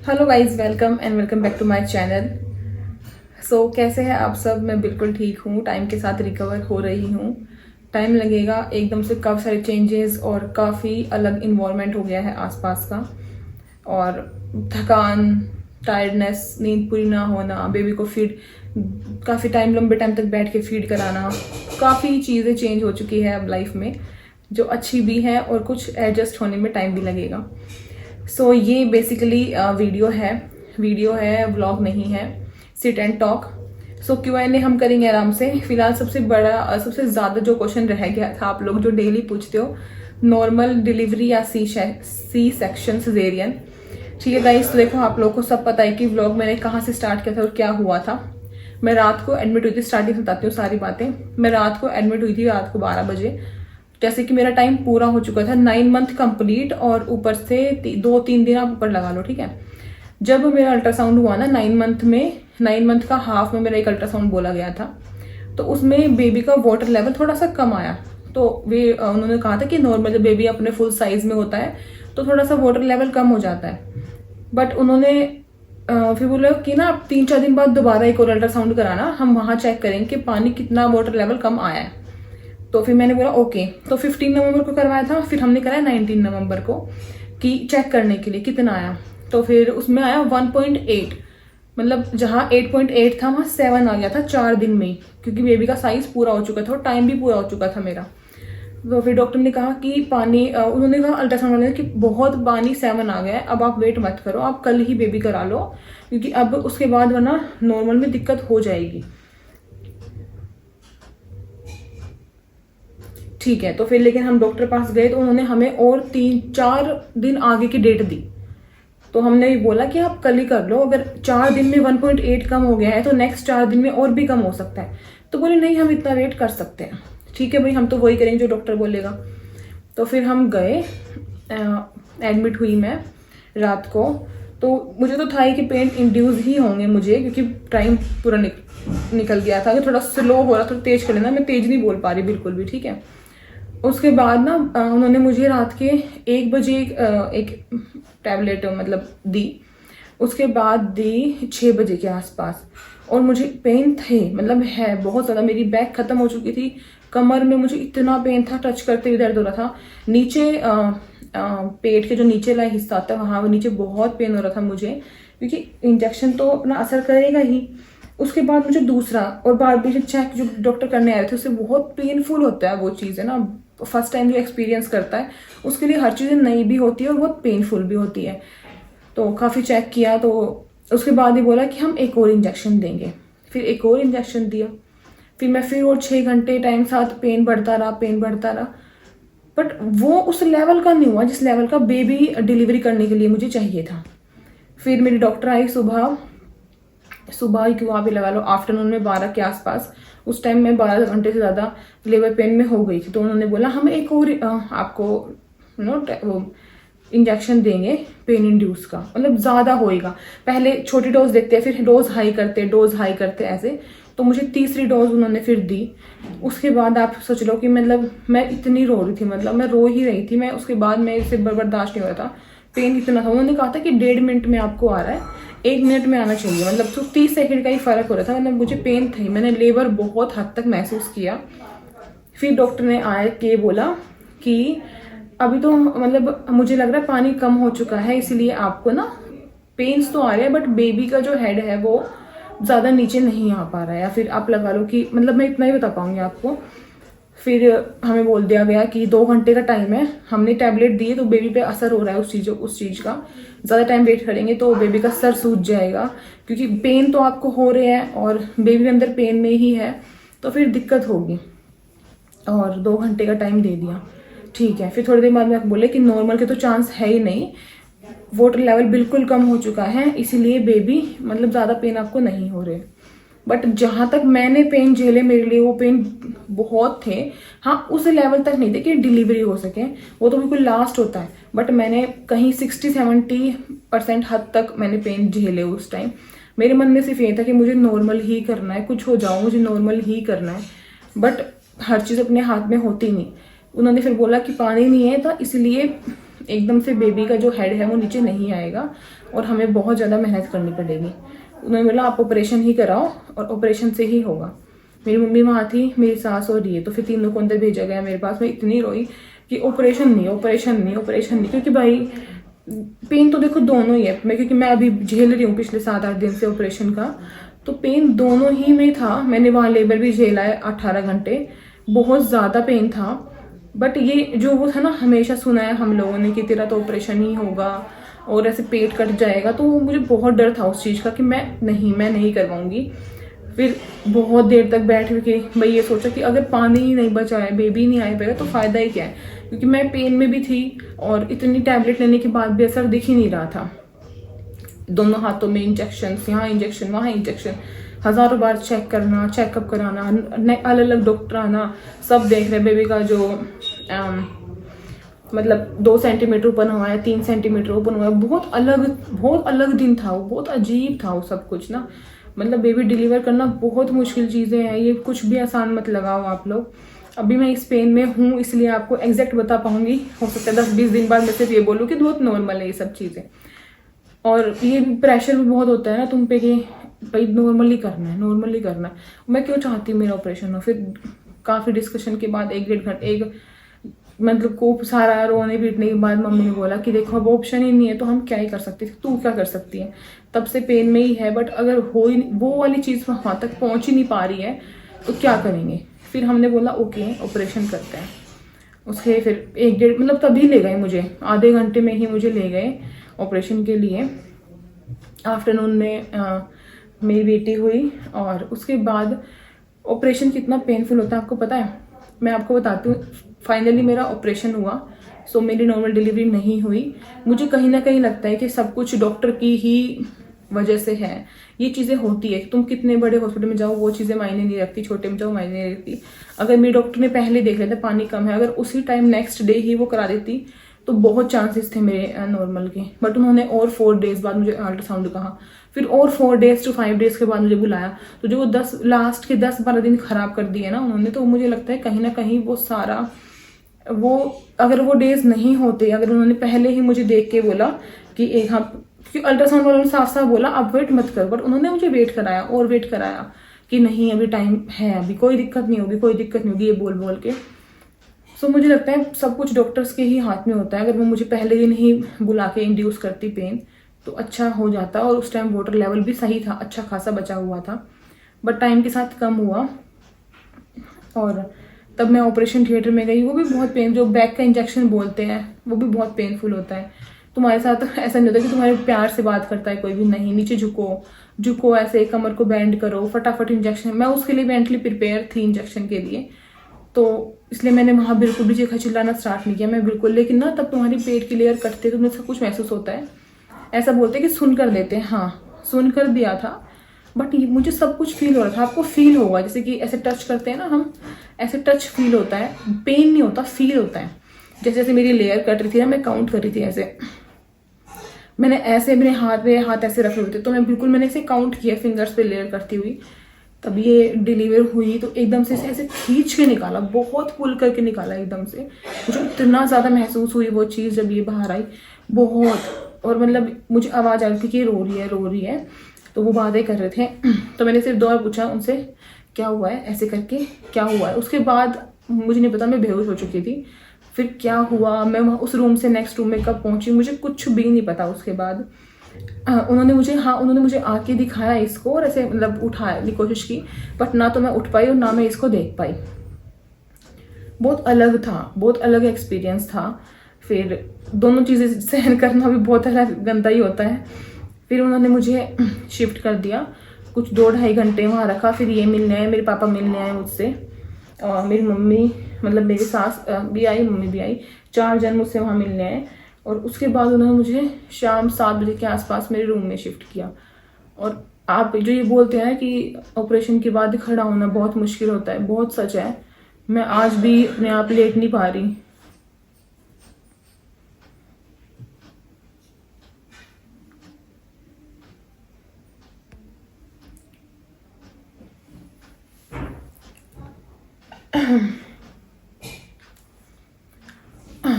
Hello guys, welcome back to my channel. कैसे हैं आप सब? मैं बिल्कुल ठीक हूँ, टाइम के साथ रिकवर हो रही हूँ। टाइम लगेगा, एकदम से काफ़ी सारे चेंजेस और काफ़ी अलग इन्वायरमेंट हो गया है आसपास का। और थकान, टायर्डनेस, नींद पूरी ना होना, बेबी को फीड काफ़ी टाइम, लंबे टाइम तक बैठ के फीड कराना, काफ़ी चीज़ें चेंज हो चुकी है अब लाइफ में, जो अच्छी भी है और कुछ एडजस्ट होने में टाइम भी लगेगा। ये बेसिकली वीडियो है, व्लॉग नहीं है, सिट एंड टॉक। Q&A हम करेंगे आराम से। फिलहाल सबसे बड़ा सबसे ज़्यादा जो क्वेश्चन रह गया था, आप लोग जो डेली पूछते हो, नॉर्मल डिलीवरी या सी सेक्शन सिजेरियन। ठीक है गाइस, तो देखो आप लोगों को सब पता है कि व्लॉग मैंने कहाँ से स्टार्ट किया था और क्या हुआ था। मैं रात को एडमिट हुई थी, स्टार्टिंग बताती हूँ सारी बातें। मैं रात को एडमिट हुई थी, रात को 12 बजे। जैसे कि मेरा टाइम पूरा हो चुका था, 9 मंथ कंप्लीट, और ऊपर से 2-3 दिन आप ऊपर लगा लो, ठीक है। जब मेरा अल्ट्रासाउंड हुआ ना 9 मंथ का हाफ में मेरा एक अल्ट्रासाउंड बोला गया था, तो उसमें बेबी का वाटर लेवल थोड़ा सा कम आया। तो उन्होंने कहा था कि नॉर्मल जब बेबी अपने फुल साइज में होता है तो थोड़ा सा वाटर लेवल कम हो जाता है। बट उन्होंने फिर बोला कि ना आप 3-4 दिन बाद दोबारा एक और अल्ट्रासाउंड कराना, हम वहाँ चेक करेंगे कि पानी कितना वाटर लेवल कम आया है। तो फिर मैंने बोला ओके। तो 15 नवंबर को करवाया था, फिर हमने कराया 19 नवंबर को कि चेक करने के लिए कितना आया। तो फिर उसमें आया 1.8, मतलब जहाँ 8.8 था वहाँ 7 आ गया था 4 दिन में ही, क्योंकि बेबी का साइज पूरा हो चुका था और टाइम भी पूरा हो चुका था मेरा। तो फिर डॉक्टर ने कहा कि पानी उन्होंने कहा अल्ट्रासाउंड वाले ने कि बहुत पानी 7 आ गया है, अब आप वेट मत करो, आप कल ही बेबी करा लो, क्योंकि अब उसके बाद वरना नॉर्मल में दिक्कत हो जाएगी। ठीक है, तो फिर लेकिन हम डॉक्टर पास गए तो उन्होंने हमें और 3-4 दिन आगे की डेट दी। तो हमने भी बोला कि आप कल ही कर लो, अगर 4 दिन में 1.8 कम हो गया है तो नेक्स्ट 4 दिन में और भी कम हो सकता है। तो बोले नहीं, हम इतना वेट कर सकते हैं। ठीक है भाई, हम तो वही करेंगे जो डॉक्टर बोलेगा। तो फिर हम गए, एडमिट हुई मैं रात को। तो मुझे तो था ही कि पेन इंड्यूस ही होंगे मुझे, क्योंकि टाइम पूरा निकल गया था। थोड़ा स्लो हो रहा, थोड़ा तेज कर लेना, मैं तेज नहीं बोल पा रही बिल्कुल भी, ठीक है। उसके बाद ना उन्होंने मुझे रात के 1 बजे एक टैबलेट मतलब दी। उसके बाद दी 6 बजे के आसपास, और मुझे पेन थे, मतलब है बहुत ज़्यादा। मेरी बैक ख़त्म हो चुकी थी, कमर में मुझे इतना पेन था, टच करते हुए दर्द हो रहा था। नीचे पेट के जो नीचे वाला हिस्सा आता है वहाँ नीचे बहुत पेन हो रहा था मुझे, क्योंकि इंजेक्शन तो अपना असर करेगा ही। उसके बाद मुझे दूसरा और बार बार चेक जो डॉक्टर करने आए थे, उससे बहुत पेनफुल होता है वो चीज़, है ना। फर्स्ट टाइम जो एक्सपीरियंस करता है उसके लिए हर चीज़ें नई भी होती है और बहुत पेनफुल भी होती है। तो काफ़ी चेक किया, तो उसके बाद ही बोला कि हम एक और इंजेक्शन देंगे। फिर एक और इंजेक्शन दिया, फिर मैं फिर और 6 घंटे टाइम साथ पेन बढ़ता रहा। बट वो उस लेवल का नहीं हुआ जिस लेवल का बेबी डिलीवरी करने के लिए मुझे चाहिए था। फिर मेरी डॉक्टर आई सुबह ही क्यों, आप भी लगा लो आफ्टरनून में 12 के आसपास। उस टाइम मैं 12 घंटे से ज़्यादा लेबर पेन में हो गई थी। तो उन्होंने बोला हम एक और आपको वो इंजेक्शन देंगे पेन इंड्यूस का, मतलब ज़्यादा होएगा। पहले छोटी डोज देते हैं, फिर डोज हाई करते ऐसे। तो मुझे तीसरी डोज उन्होंने फिर दी। उसके बाद आप सोच लो कि मतलब मैं इतनी रो रही थी, मतलब मैं रो ही रही थी मैं। उसके बाद मैं इसे बर्दाश्त नहीं हो रहा था, पेन इतना था। उन्होंने कहा था कि 1.5 मिनट में आपको आ रहा है, 1 मिनट में आना चाहिए, मतलब तो 30 सेकंड का ही फ़र्क हो रहा था। मतलब मुझे पेन थी, मैंने लेबर बहुत हद तक महसूस किया। फिर डॉक्टर ने आए के बोला कि अभी तो मतलब मुझे लग रहा है पानी कम हो चुका है, इसीलिए आपको ना पेन्स तो आ रहे हैं, बट बेबी का जो हेड है वो ज़्यादा नीचे नहीं आ पा रहा है। या फिर आप लगा लो कि मतलब मैं इतना ही बता पाऊंगी आपको। फिर हमें बोल दिया गया कि 2 घंटे का टाइम है। हमने टैबलेट दिए तो बेबी पे असर हो रहा है उस चीज़ का। ज़्यादा टाइम वेट करेंगे तो बेबी का सर सूज जाएगा, क्योंकि पेन तो आपको हो रहे हैं और बेबी भी अंदर पेन में ही है, तो फिर दिक्कत होगी। और 2 घंटे का टाइम दे दिया, ठीक है। फिर थोड़ी देर बाद में बोले कि नॉर्मल के तो चांस है ही नहीं, वाटर लेवल बिल्कुल कम हो चुका है, इसीलिए बेबी मतलब ज़्यादा पेन आपको नहीं हो रहे। बट जहाँ तक मैंने पेन झेले, मेरे लिए वो पेन बहुत थे। हाँ, उस लेवल तक नहीं थे कि डिलीवरी हो सके, वो तो बिल्कुल लास्ट होता है। बट मैंने कहीं 60-70% हद तक मैंने पेन झेले उस टाइम। मेरे मन में सिर्फ ये था कि मुझे नॉर्मल ही करना है, कुछ हो जाओ मुझे नॉर्मल ही करना है। बट हर चीज़ अपने हाथ में होती नहीं। उन्होंने फिर बोला कि पानी नहीं है, तो इसलिए एकदम से बेबी का जो हेड है वो नीचे नहीं आएगा और हमें बहुत ज़्यादा मेहनत करनी पड़ेगी। उन्होंने बोला आप ऑपरेशन ही कराओ और ऑपरेशन से ही होगा। मेरी मम्मी वहाँ थी, मेरी सास और ये, तो फिर तीनों को अंदर भेजा गया मेरे पास। मैं इतनी रोई कि ऑपरेशन नहीं, ऑपरेशन नहीं, ऑपरेशन नहीं, क्योंकि भाई पेन तो देखो दोनों ही है। क्योंकि मैं अभी झेल रही हूँ पिछले 7-8 दिन से ऑपरेशन का, तो पेन दोनों ही में था। मैंने वहाँ लेबर भी झेला है 18 घंटे, बहुत ज़्यादा पेन था। बट ये जो वो था ना, हमेशा सुना है हम लोगों ने कि तेरा तो ऑपरेशन ही होगा और ऐसे पेट कट जाएगा, तो मुझे बहुत डर था उस चीज़ का कि मैं नहीं करवाऊंगी। फिर बहुत देर तक बैठ के मैं ये सोचा कि अगर पानी ही नहीं बचा है, बेबी नहीं आ पाएगा, तो फ़ायदा ही क्या है, क्योंकि मैं पेन में भी थी और इतनी टैबलेट लेने के बाद भी असर दिख ही नहीं रहा था। दोनों हाथों में इंजेक्शन, यहाँ इंजेक्शन वहाँ इंजेक्शन, हज़ारों बार चेक करना, चेकअप कराना, अलग अलग डॉक्टर आना, सब देख रहे बेबी का जो मतलब 2 सेंटीमीटर ओपन हुआ है, 3 सेंटीमीटर ओपन हुआ है। बहुत अलग दिन था वो, बहुत अजीब था वो सब कुछ ना। मतलब बेबी डिलीवर करना बहुत मुश्किल चीज़ें हैं, ये कुछ भी आसान मत लगाओ आप लोग। अभी मैं इस पेन में हूँ इसलिए आपको एग्जैक्ट बता पाऊंगी, हो सकता है 10-20 दिन बाद मैं सिर्फ ये बोलूँ कि बहुत नॉर्मल है ये सब चीज़ें। और ये प्रेशर भी बहुत होता है ना तुम पे कि भाई नॉर्मली करना है, नॉर्मली करना है। मैं क्यों चाहती हूँ मेरा ऑपरेशन हो। फिर काफ़ी डिस्कशन के बाद 1-1.5 घंटे मतलब को सारा रोने पीटने के बाद मम्मी ने बोला कि देखो अब ऑप्शन ही नहीं है, तो हम क्या ही कर सकते थे, तू क्या कर सकती है, तब से पेन में ही है। बट अगर हो ही वो वाली चीज़ वहाँ तक पहुँच ही नहीं पा रही है तो क्या करेंगे। फिर हमने बोला ओके ऑपरेशन करते हैं। उसके फिर 1-1.5 मतलब तभी ले गए मुझे, आधे घंटे में ही मुझे ले गए ऑपरेशन के लिए। आफ्टरनून में मेरी बेटी हुई और उसके बाद ऑपरेशन कितना पेनफुल होता है आपको पता है। मैं आपको बताती हूँ, फाइनली मेरा ऑपरेशन हुआ, सो मेरी नॉर्मल डिलीवरी नहीं हुई। मुझे कहीं ना कहीं लगता है कि सब कुछ डॉक्टर की ही वजह से है। ये चीज़ें होती है, तुम कितने बड़े हॉस्पिटल में जाओ वो चीज़ें मायने नहीं रखती, छोटे में जाओ मायने नहीं रखती। अगर मेरे डॉक्टर ने पहले देख लिया था पानी कम है, अगर उसी टाइम नेक्स्ट डे ही वो करा देती तो बहुत चांसेस थे मेरे नॉर्मल के। बट उन्होंने और 4 डेज बाद मुझे अल्ट्रासाउंड कहा, फिर और 4 डेज to 5 डेज के बाद मुझे बुलाया। तो जो वो लास्ट के 10-12 दिन खराब कर दिए ना उन्होंने, तो मुझे लगता है कहीं ना कहीं वो सारा वो अगर वो डेज नहीं होते, अगर उन्होंने पहले ही मुझे देख के बोला कि एक हाँ, क्योंकि अल्ट्रासाउंड वालों ने साफ साफ बोला आप वेट मत करो, बट उन्होंने मुझे वेट कराया और वेट कराया कि नहीं अभी टाइम है, अभी कोई दिक्कत नहीं होगी, कोई दिक्कत नहीं होगी, ये बोल बोल के। सो मुझे लगता है सब कुछ डॉक्टर्स के ही हाथ में होता है। अगर वो मुझे पहले दिन ही बुला के इंड्यूस करती पेन तो अच्छा हो जाता, और उस टाइम वाटर लेवल भी सही था, अच्छा खासा बचा हुआ था, बट टाइम के साथ कम हुआ। और तब मैं ऑपरेशन थिएटर में गई, वो भी बहुत पेन, जो बैक का इंजेक्शन बोलते हैं वो भी बहुत पेनफुल होता है। तुम्हारे साथ ऐसा नहीं होता कि तुम्हारे प्यार से बात करता है कोई भी, नहीं, नीचे झुको ऐसे कमर को बेंड करो, फटाफट इंजेक्शन। मैं उसके लिए मेंटली प्रिपेयर थी इंजेक्शन के लिए, तो इसलिए मैंने वहाँ बिल्कुल भी चीखा चिल्लाना स्टार्ट नहीं किया मैं बिल्कुल। लेकिन ना तब तुम्हारी पेट की लेयर कटते तो तुम्हें सब कुछ महसूस होता है। ऐसा बोलते हैं कि सुन कर देते हैं, हाँ सुन कर दिया था, बट मुझे सब कुछ फील हो रहा था। आपको फील होगा जैसे कि ऐसे टच करते हैं ना हम, ऐसे टच फील होता है, पेन नहीं होता, फील होता है। जैसे जैसे मेरी लेयर कट रही थी ना, मैं काउंट कर रही थी ऐसे, मैंने ऐसे मेरे हाथ ऐसे रखे हुए थे, तो मैंने ऐसे काउंट किया फिंगर्स पे लेयर करती हुई। तब ये डिलीवर हुई तो एकदम से ऐसे खींच के निकाला, बहुत पुल करके निकाला एकदम से। मुझे इतना ज़्यादा महसूस हुई वो चीज़ जब ये बाहर आई, बहुत। और मतलब मुझे आवाज़ आ रही थी कि रो रही है। तो वो बातें कर रहे थे, तो मैंने सिर्फ 2 बार पूछा उनसे क्या हुआ है, ऐसे करके क्या हुआ है। उसके बाद मुझे नहीं पता, मैं बेहोश हो चुकी थी। फिर क्या हुआ, मैं वहाँ उस रूम से नेक्स्ट रूम में कब पहुँची, मुझे कुछ भी नहीं पता। उसके बाद उन्होंने मुझे आके दिखाया इसको, और ऐसे मतलब उठाने की कोशिश की, बट ना तो मैं उठ पाई और ना मैं इसको देख पाई। बहुत अलग था, बहुत अलग एक्सपीरियंस था। फिर दोनों चीज़ें सहन करना भी बहुत अलग गंदा ही होता है। फिर उन्होंने मुझे शिफ्ट कर दिया, कुछ 2-2.5 घंटे वहाँ रखा। फिर ये मिलने आए, मेरे पापा मिलने आए मुझसे, और मेरी मम्मी मतलब मेरी सास भी आई, मम्मी भी आई, 4 जन मुझसे वहाँ मिलने आए। और उसके बाद उन्होंने मुझे शाम 7 बजे के आसपास मेरे रूम में शिफ्ट किया। और आप जो ये बोलते हैं कि ऑपरेशन के बाद खड़ा होना बहुत मुश्किल होता है, बहुत सच है। मैं आज भी अपने आप लेट नहीं पा रही।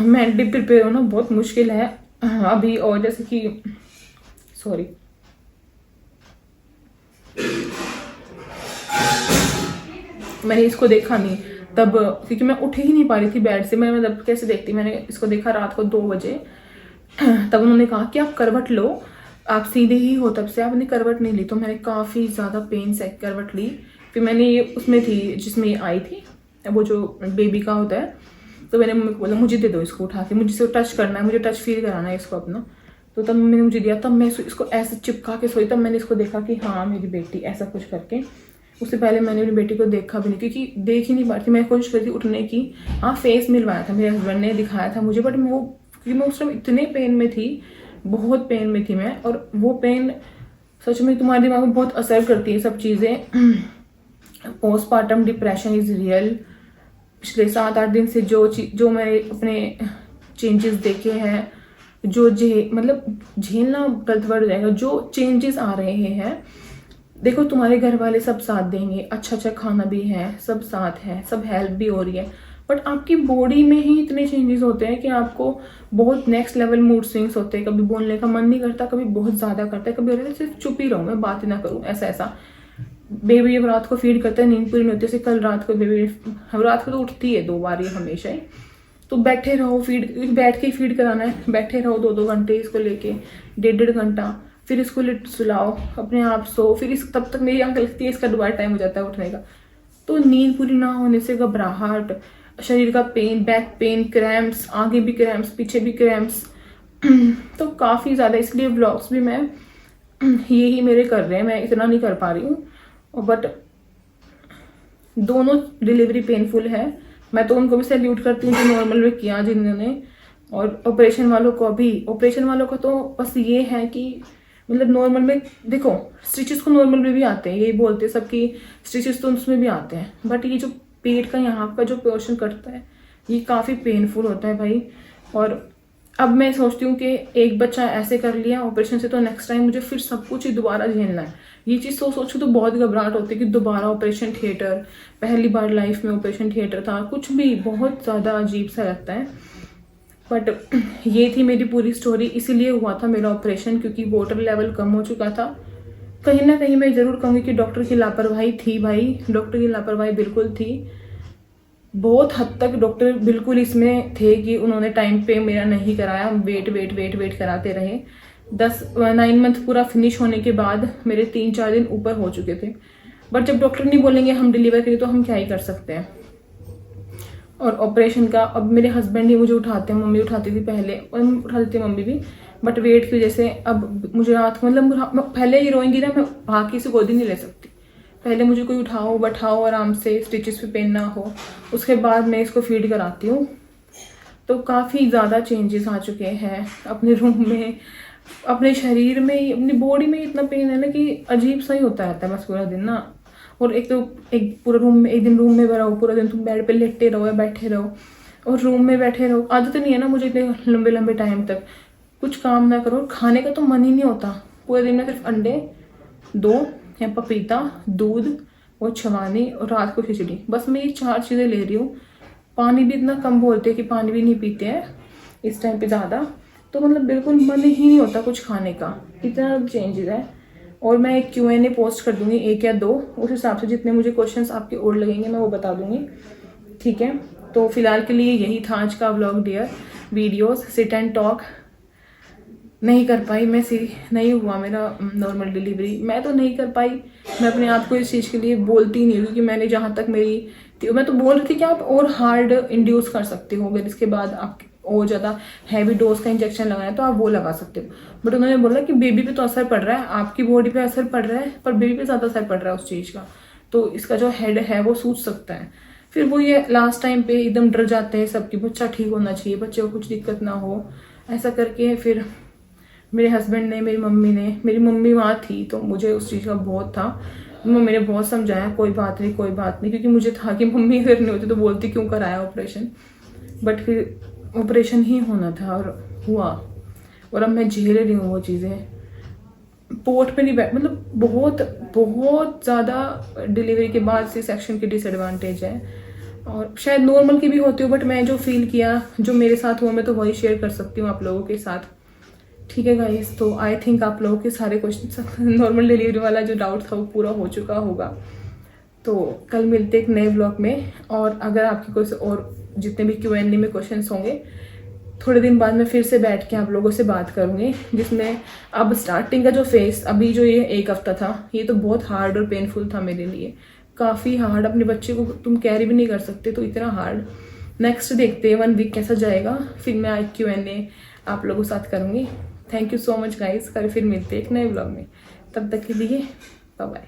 मेंटली प्रिपेयर होना बहुत मुश्किल है अभी। और जैसे कि सॉरी, मैंने इसको देखा नहीं तब, क्योंकि मैं उठ ही नहीं पा रही थी बेड से। मैं मतलब कैसे देखती, मैंने इसको देखा रात को 2 बजे। तब उन्होंने कहा कि आप करवट लो, आप सीधे ही हो, तब से आपने करवट नहीं ली। तो मैंने काफ़ी ज़्यादा पेन से करवट ली। फिर मैंने ये उसमें थी जिसमें ये आई थी, वो जो बेबी का होता है, तो मैंने मम्मी को बोला मुझे दे दो इसको उठा के, मुझे इसको टच करना है, मुझे टच फील कराना है इसको अपना। तो तब मैंने मुझे दिया, तब मैं इसको ऐसे चिपका के सोई। तब मैंने इसको देखा कि हाँ मेरी बेटी, ऐसा कुछ करके। उससे पहले मैंने अपनी बेटी को देखा भी नहीं, क्योंकि देख ही नहीं पाती। मैं कोशिश करती उठने की, हाँ फेस मिलवाया था, मेरे हस्बैंड ने दिखाया था मुझे, बट वो क्योंकि मैं उस टाइम इतने पेन में थी, बहुत पेन में थी मैं। और वो पेन सच में तुम्हारे दिमाग में बहुत असर करती है सब चीज़ें। Postmortem depression is real. पिछले 7-8 दिन से जो मैंने अपने चेंजेस देखे हैं, जो मतलब झेलना गलत वर्ड जाएगा, जो चेंजेस आ रहे हैं। देखो तुम्हारे घर वाले सब साथ देंगे, अच्छा खाना भी है, सब साथ है, सब हेल्प भी हो रही है, बट आपकी बॉडी में ही इतने चेंजेस होते हैं कि आपको बहुत नेक्स्ट लेवल मूड स्विंग्स होते हैं। कभी बोलने का मन नहीं करता, कभी बहुत ज़्यादा करता है, कभी सिर्फ चुप ही रहूँ, मैं बात ही ना करूँ, ऐसा। बेबी जब रात को फीड करता है, नींद पूरी नहीं होती। जैसे कल रात को बेबी, रात को तो उठती है 2 बार ये हमेशा ही, तो बैठे रहो, बैठ के फीड कराना है, बैठे रहो 2-2 घंटे इसको लेके, 1.5 घंटा, फिर इसको सुलाओ, अपने आप सो, फिर तब तक मेरी आंख लगती है इसका दोबारा टाइम हो जाता है उठने का। तो नींद पूरी ना होने से घबराहट, शरीर का पेन, बैक पेन, क्रैम्प्स, आगे भी क्रैम्प्स, पीछे भी क्रैम्प्स, तो काफ़ी ज़्यादा। इसलिए व्लॉग्स भी मैं यही मेरे कर रहे हैं, मैं इतना नहीं कर पा रही हूँ। बट दोनों डिलीवरी पेनफुल है। मैं तो उनको भी सैल्यूट करती हूँ जो नॉर्मल में किया जिन्होंने, और ऑपरेशन वालों को भी। ऑपरेशन वालों का तो बस ये है कि मतलब नॉर्मल में देखो, स्टिचेस को नॉर्मल में भी आते हैं, यही बोलते हैं सबकी स्टिचेस तो उसमें भी आते हैं, बट ये जो पेट का यहाँ का जो पोर्शन कटता है, ये काफ़ी पेनफुल होता है भाई। और अब मैं सोचती हूँ कि एक बच्चा ऐसे कर लिया ऑपरेशन से, तो नेक्स्ट टाइम मुझे फिर सब कुछ ही दोबारा झेलना है। ये चीज़ सोचो तो बहुत घबराहट होती है कि दोबारा ऑपरेशन थिएटर, पहली बार लाइफ में ऑपरेशन थिएटर था, कुछ भी बहुत ज़्यादा अजीब सा लगता है। बट ये थी मेरी पूरी स्टोरी। इसीलिए हुआ था मेरा ऑपरेशन, क्योंकि वाटर लेवल कम हो चुका था। कहीं ना कहीं मैं ज़रूर कहूँगी कि डॉक्टर की लापरवाही थी भाई, डॉक्टर की लापरवाही बिल्कुल थी। बहुत हद तक डॉक्टर बिल्कुल इसमें थे कि उन्होंने टाइम पे मेरा नहीं कराया, वेट कराते रहे। 9 मंथ पूरा फिनिश होने के बाद मेरे 3-4 दिन ऊपर हो चुके थे। बट जब डॉक्टर नहीं बोलेंगे हम डिलीवर करें, तो हम क्या ही कर सकते हैं। और ऑपरेशन का अब मेरे हस्बैंड ही मुझे उठाते हैं, मम्मी उठाती थी पहले, और उठाती थी मम्मी भी, बट वेट की वजह से अब मुझे रात को मतलब पहले ही रोएंगी ना, मैं भाग से गोदी नहीं ले सकती। पहले मुझे कोई उठाओ बैठाओ आराम से, स्टिचेस पे पेन ना हो, उसके बाद मैं इसको फीड कराती हूँ। तो काफ़ी ज़्यादा चेंजेस आ चुके हैं अपने रूम में, अपने शरीर में, अपनी बॉडी में। इतना पेन है ना कि अजीब सा ही होता रहता है बस पूरा दिन ना। और एक पूरा रूम में, एक दिन रूम में रहो पूरा दिन, तुम बेड पे लेटे रहो या बैठे रहो, और रूम में बैठे रहो। आदत नहीं है ना मुझे इतने लंबे टाइम तक कुछ काम ना करो, खाने का तो मन ही नहीं होता। पूरे दिन में सिर्फ अंडे 2 या पपीता, दूध और छवानी, और रात को खिचड़ी, बस मैं ये 4 चीज़ें ले रही हूँ। पानी भी इतना कम बोलते हैं कि पानी भी नहीं पीते हैं इस टाइम पे ज़्यादा, तो मतलब बिल्कुल मन ही नहीं होता कुछ खाने का, इतना चेंजेस है। और मैं एक Q&A पोस्ट कर दूंगी 1 या 2, उस हिसाब से जितने मुझे क्वेश्चंस आपके और लगेंगे मैं वो बता दूंगी, ठीक है। तो फिलहाल के लिए यही था आज का vlog dear. Videos sit and talk नहीं कर पाई मैं, नहीं हुआ मेरा नॉर्मल डिलीवरी, मैं तो नहीं कर पाई। मैं अपने आप को इस चीज़ के लिए बोलती नहीं हूँ, क्योंकि मैंने जहाँ तक मैं तो बोल रही थी कि आप और हार्ड इंड्यूस कर सकते हो, अगर इसके बाद आप और ज़्यादा हैवी डोज का इंजेक्शन लगाना है तो आप वो लगा सकते हो। बट उन्होंने बोला कि बेबी पे तो असर पड़ रहा है, आपकी बॉडी पे असर पड़ रहा है, पर बेबी पे ज़्यादा असर पड़ रहा है उस चीज़ का, तो इसका जो हेड है वो सूझ सकता है। फिर वो ये लास्ट टाइम पे एकदम डर जाते हैं सबकी, बच्चा ठीक होना चाहिए, बच्चे को कुछ दिक्कत ना हो, ऐसा करके। फिर मेरे हस्बैंड ने, मेरी मम्मी वहाँ थी, तो मुझे उस चीज़ का बहुत था। मम्मी ने बहुत समझाया कोई बात नहीं, क्योंकि मुझे था कि मम्मी अगर नहीं होती तो बोलती क्यों कराया ऑपरेशन। बट फिर ऑपरेशन ही होना था और हुआ, और अब मैं झेल रही हूँ वो चीज़ें। पोर्ट पे नहीं बैठ, मतलब बहुत ज़्यादा डिलीवरी के बाद C-सेक्शन की डिसएडवांटेज है। और शायद नॉर्मल की भी होती हो, बट मैं जो फील किया, जो मेरे साथ हुआ, मैं तो वही शेयर कर सकती हूँ आप लोगों के साथ। ठीक है गाइस, तो आई थिंक आप लोगों के सारे क्वेश्चन नॉर्मल डिलीवरी वाला जो डाउट था वो पूरा हो चुका होगा। तो कल मिलते एक नए ब्लॉग में, और अगर आपके कोई और जितने भी Q&A में क्वेश्चंस होंगे, थोड़े दिन बाद मैं फिर से बैठ के आप लोगों से बात करूँगी, जिसमें अब स्टार्टिंग का जो फेस, अभी जो ये 1 हफ्ता था, ये तो बहुत हार्ड और पेनफुल था मेरे लिए, काफ़ी हार्ड। अपने बच्चे को तुम कैरी भी नहीं कर सकते, तो इतना हार्ड। नेक्स्ट देखते हैं 1 वीक कैसा जाएगा, फिर मैं Q&A आप लोगों के साथ करूँगी। Thank you so much guys, कल फिर मिलते हैं एक नए ब्लॉग में। तब तक के लिए बाय बाय।